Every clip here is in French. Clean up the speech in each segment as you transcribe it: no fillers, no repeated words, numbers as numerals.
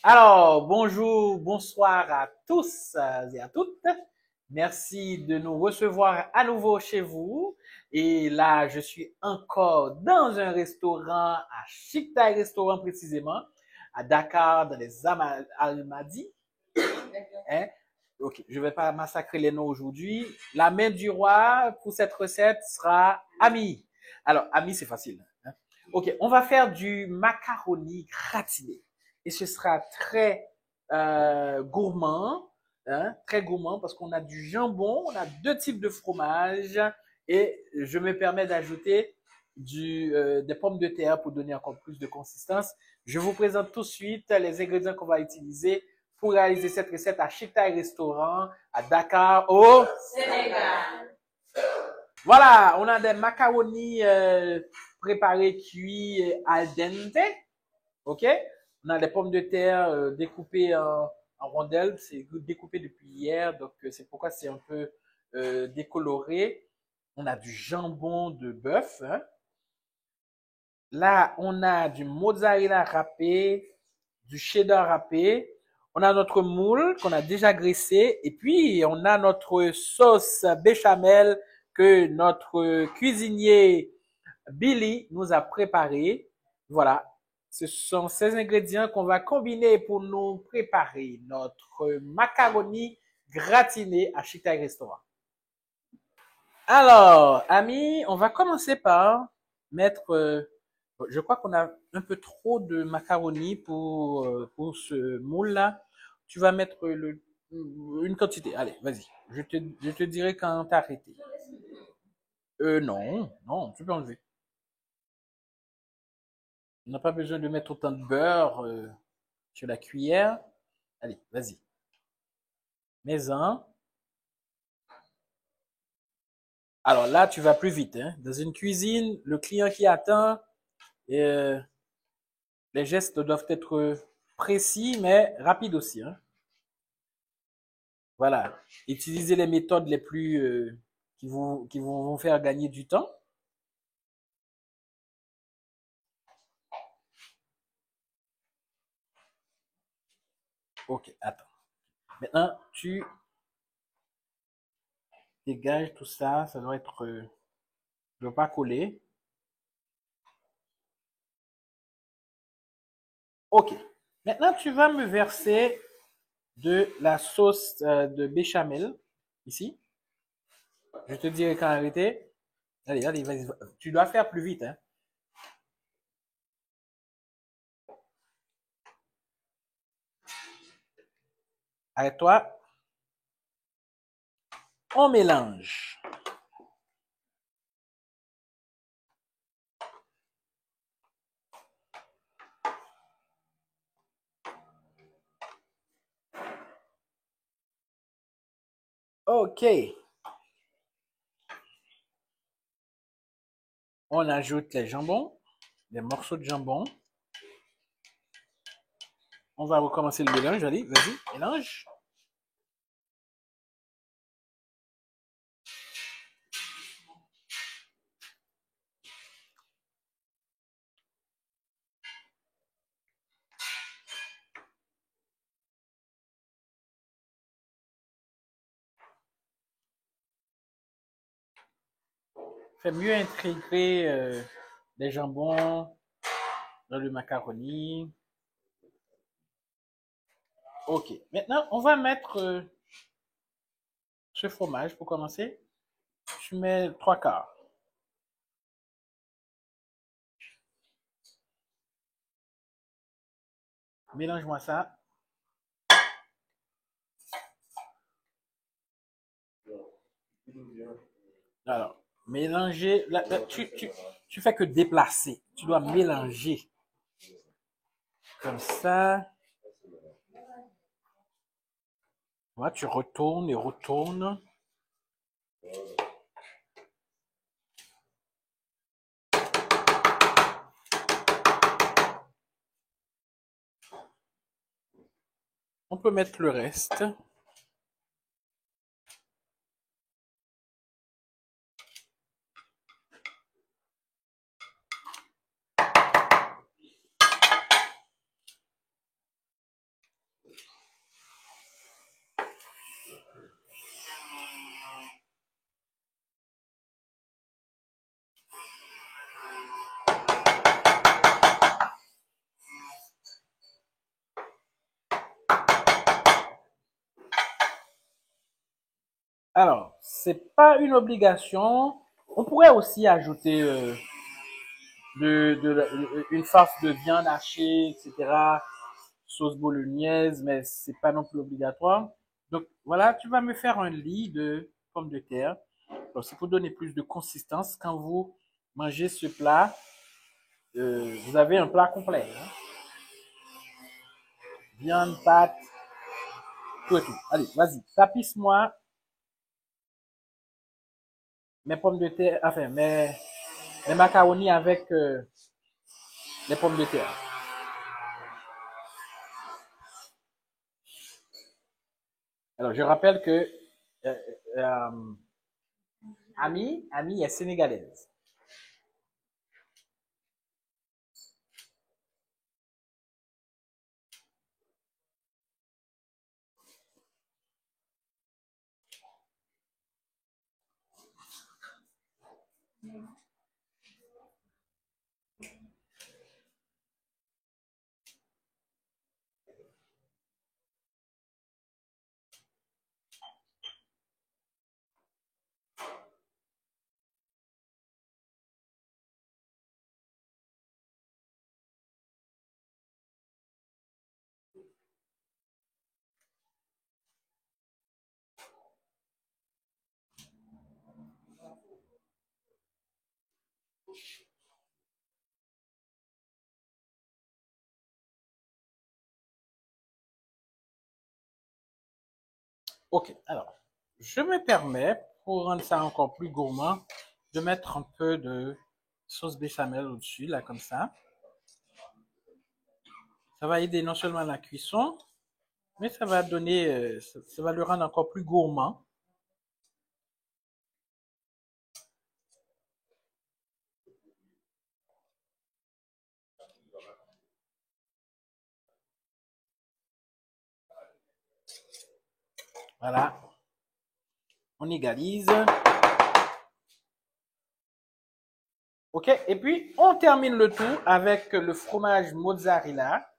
Alors, bonjour, bonsoir à tous et à toutes. Merci de nous recevoir à nouveau chez vous. Et là, je suis encore dans un restaurant, à Chictaï Restaurant précisément, à Dakar, dans les Almadies. Hein? Ok, je ne vais pas massacrer les noms aujourd'hui. La main du roi pour cette recette sera Ami. Alors, Ami, c'est facile. Hein? Ok, on va faire du macaroni gratiné. Et ce sera très gourmand, hein, très gourmand parce qu'on a du jambon, on a deux types de fromage et je me permets d'ajouter des pommes de terre pour donner encore plus de consistance. Je vous présente tout de suite les ingrédients qu'on va utiliser pour réaliser cette recette à Chictaï Restaurant à Dakar au Sénégal. Voilà, on a des macaronis préparés, cuits al dente. OK? On a des pommes de terre découpées en rondelles. C'est découpé depuis hier, donc c'est pourquoi c'est un peu décoloré. On a du jambon de bœuf. Hein? Là, on a du mozzarella râpé, du cheddar râpé. On a notre moule qu'on a déjà graissé. Et puis, on a notre sauce béchamel que notre cuisinier Billy nous a préparé. Voilà. Ce sont ces ingrédients qu'on va combiner pour nous préparer notre macaroni gratiné à Chictaï Restaurant. Alors, amis, on va commencer par mettre je crois qu'on a un peu trop de macaroni pour ce moule-là. Tu vas mettre une quantité. Allez, vas-y. Je te dirai quand t'arrêter. Non, non, tu peux enlever. On n'a pas besoin de mettre autant de beurre sur la cuillère. Allez, vas-y. Mets-en. Alors là, tu vas plus vite. Hein. Dans une cuisine, le client qui attend, euh, les gestes doivent être précis, mais rapides aussi. Hein. Voilà. Utilisez les méthodes les plus qui vont faire gagner du temps. Ok, attends. Maintenant, tu dégages tout ça. Ça doit être, ne doit pas coller. Ok. Maintenant, tu vas me verser de la sauce de béchamel ici. Je te dirai quand arrêter. Allez, allez, vas-y. Tu dois faire plus vite, hein. Arrête-toi. On mélange. Ok. On ajoute les jambons, les morceaux de jambon. On va recommencer le mélange. Allez, vas-y, mélange. Fais mieux intégrer les jambons dans le macaroni. Ok. Maintenant, on va mettre ce fromage pour commencer. Je mets trois quarts. Mélange-moi ça. Alors, mélanger. Là, tu fais que déplacer. Tu dois mélanger. Comme ça. Voilà, tu retournes et retournes. On peut mettre le reste. Alors, c'est pas une obligation. On pourrait aussi ajouter une farce de viande hachée, etc., sauce bolognaise, mais c'est pas non plus obligatoire. Donc voilà, tu vas me faire un lit de pommes de terre. Donc c'est pour donner plus de consistance. Quand vous mangez ce plat, vous avez un plat complet, hein. Viande, pâte, tout et tout. Allez, vas-y, tapisse-moi mes pommes de terre, enfin mes macaronis avec les pommes de terre. Alors je rappelle que euh, euh, Ami est sénégalaise. Ok, alors, je me permets, pour rendre ça encore plus gourmand, de mettre un peu de sauce béchamel au-dessus, là, comme ça. Ça va aider non seulement la cuisson, mais ça va donner, ça va le rendre encore plus gourmand. Voilà, on égalise. Ok, et puis on termine le tout avec le fromage mozzarella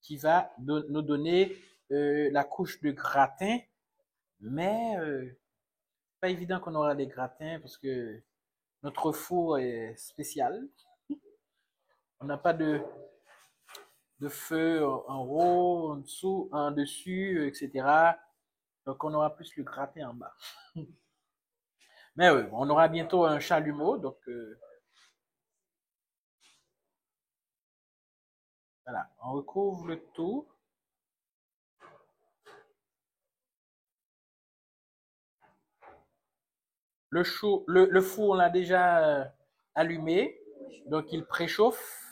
qui va nous donner la couche de gratin, mais pas évident qu'on aura des gratins parce que notre four est spécial. On n'a pas de feu en haut, en dessous, en dessus, etc. Donc on aura plus le gratin en bas. Mais oui, on aura bientôt un chalumeau, donc voilà, on recouvre le tout. Le four, on l'a déjà allumé, donc il préchauffe.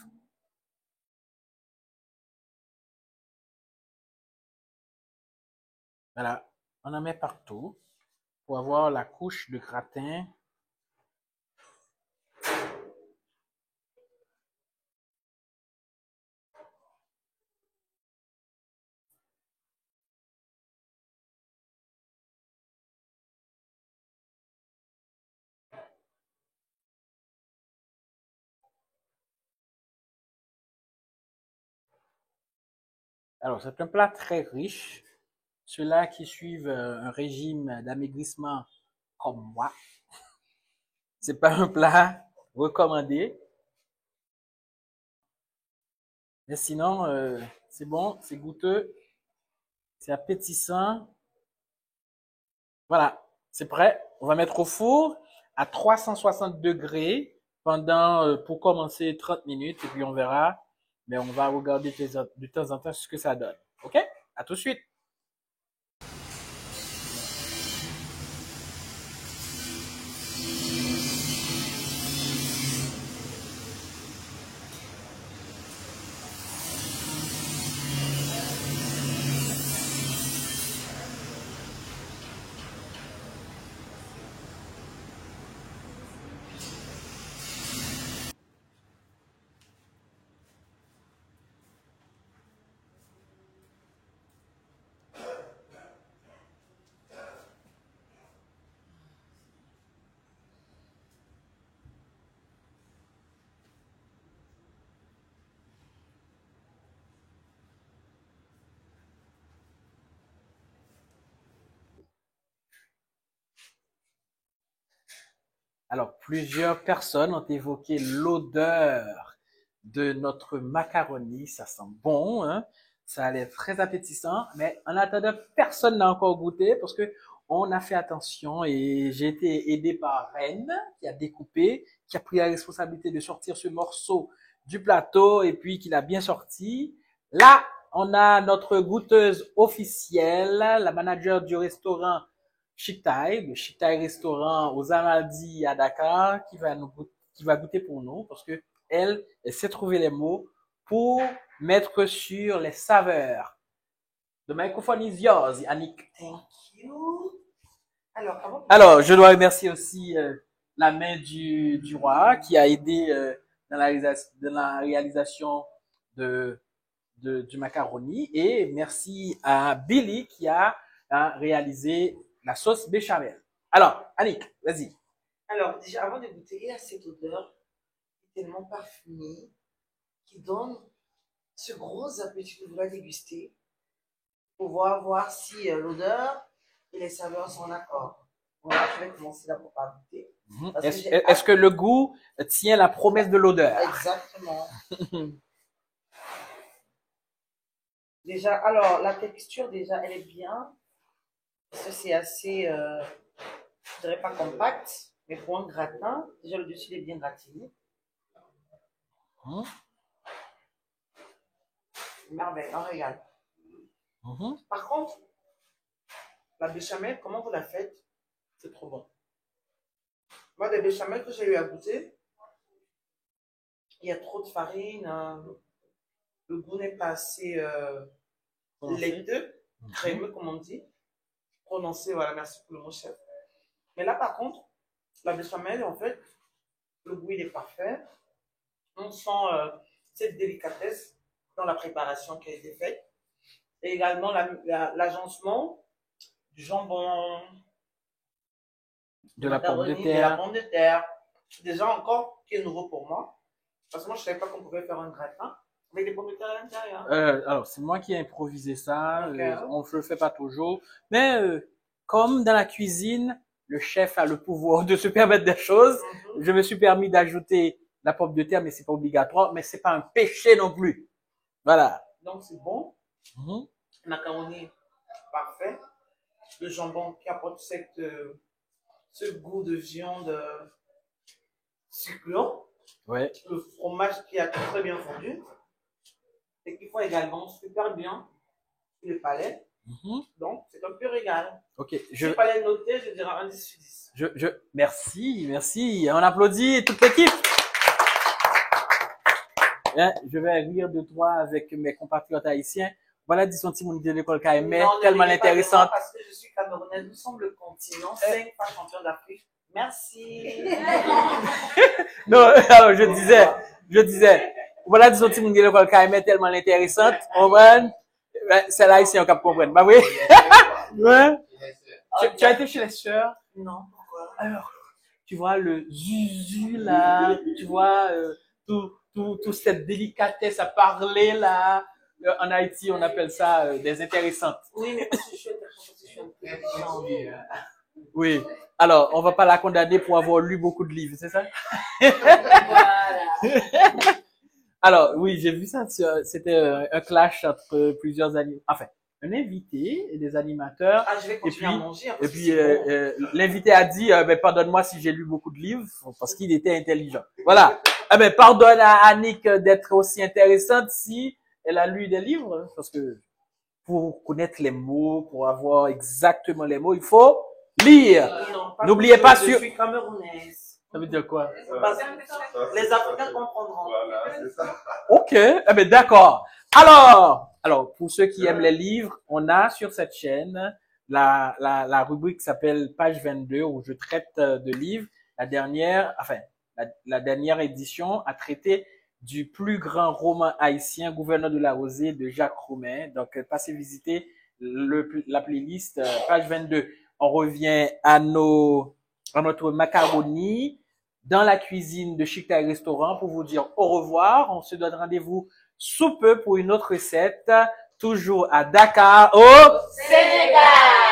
Voilà, on en met partout pour avoir la couche de gratin. Alors, c'est un plat très riche. Ceux-là qui suivent un régime d'amaigrissement comme moi, c'est pas un plat recommandé. Mais sinon, c'est bon, c'est goûteux, c'est appétissant. Voilà, c'est prêt. On va mettre au four à 360 degrés pendant, pour commencer, 30 minutes et puis on verra. Mais on va regarder de temps en temps ce que ça donne. OK? À tout de suite. Alors, plusieurs personnes ont évoqué l'odeur de notre macaroni. Ça sent bon, hein? Ça a l'air très appétissant, mais en attendant, personne n'a encore goûté parce que on a fait attention et j'ai été aidé par Reine qui a découpé, qui a pris la responsabilité de sortir ce morceau du plateau et puis qui l'a bien sorti. Là, on a notre goûteuse officielle, la manager du restaurant Chic Thai, le Chic Thai restaurant aux Amaldi à Dakar, qui va goûter pour nous parce que elle sait trouver les mots pour mettre sur les saveurs. The microphone is yours, Annick. Thank you. Alors, je dois remercier aussi la main du roi qui a aidé dans la réalisation du macaroni et merci à Billy qui a réalisé la sauce béchamel. Alors, Annick, vas-y. Alors, déjà, avant de goûter, il y a cette odeur tellement parfumée qui donne ce gros appétit de vouloir déguster pour voir si l'odeur et les saveurs sont en accord. Voilà, je vais commencer d'abord par goûter. Est-ce que le goût tient la promesse de l'odeur? Exactement. Déjà, alors, la texture, déjà, elle est bien. Ça, c'est assez, je dirais pas compact, mais pour un gratin, déjà, le dessus, il est bien gratiné. Merveille, un régal. Par contre, la béchamel, comment vous la faites? C'est trop bon. Moi, les béchamel que j'ai eu à goûter, il y a trop de farine, le goût n'est pas assez laiteux, crémeux, comme on dit. Prononcé, voilà, merci pour le mot chef. Mais là, par contre, la béchamel, en fait, le goût, il est parfait. On sent cette délicatesse dans la préparation qui a été faite. Et également l'agencement du jambon, de la pomme de de la terre. pomme de terre. Déjà encore, qui est nouveau pour moi. Parce que moi, je ne savais pas qu'on pouvait faire un gratin avec des pommes de terre à l'intérieur. Alors, c'est moi qui ai improvisé ça. Okay. On ne le fait pas toujours. Mais comme dans la cuisine, le chef a le pouvoir de se permettre des choses. Je me suis permis d'ajouter la pomme de terre, mais c'est pas obligatoire. Mais c'est pas un péché non plus. Voilà. Donc, c'est bon. Macaroni, parfait. Le jambon qui apporte ce goût de viande succulent. Ouais. Le fromage qui a très bien fondu. Et qui font également super bien le palais. Donc, c'est un pur régal. Ok. Si le palais noté, je dirais un 10 sur 10. Merci. On applaudit toute l'équipe. Je vais rire de toi avec mes compatriotes haïtiens. Voilà, disons, Timoun de l'école KME, tellement intéressante. Parce que je suis camerounaise, nous sommes le continent, 5 fois champion d'Afrique. Merci. Non, alors je disais, voilà, disons, Timoun de l'école KME, tellement intéressante. On va, c'est là ici, on peut comprendre. Bah oui. Ouais. Tu as été chez les sœurs? Non, pourquoi? Alors, tu vois le zuzu là, tu vois tout cette délicatesse à parler là. En Haïti, on appelle ça des intéressantes. Oui, mais parce que je suis intelligente. Oui. Alors, on va pas la condamner pour avoir lu beaucoup de livres, c'est ça? Voilà. Alors, oui, j'ai vu ça. C'était un clash entre plusieurs animateurs. Enfin, un invité et des animateurs. Ah, je vais continuer à manger. Et puis, l'invité a dit, pardonne-moi si j'ai lu beaucoup de livres, parce qu'il était intelligent. Voilà. Pardonne à Annick d'être aussi intéressante si elle a lu des livres, parce que pour connaître les mots, pour avoir exactement les mots, il faut lire. N'oubliez pas Je suis camerounaise. Ça veut dire quoi? Les Africains comprendront. Voilà, c'est ça. Ok, d'accord. Alors, pour ceux qui aiment les livres, on a sur cette chaîne la rubrique qui s'appelle Page 22 où je traite de livres. La dernière édition a traité du plus grand roman haïtien, Gouverneur de la Rosée, de Jacques Roumain. Donc, passez visiter la playlist Page 22. On revient à notre macaroni dans la cuisine de Chic Thai Restaurant pour vous dire au revoir. On se donne rendez-vous sous peu pour une autre recette, toujours à Dakar, au Sénégal.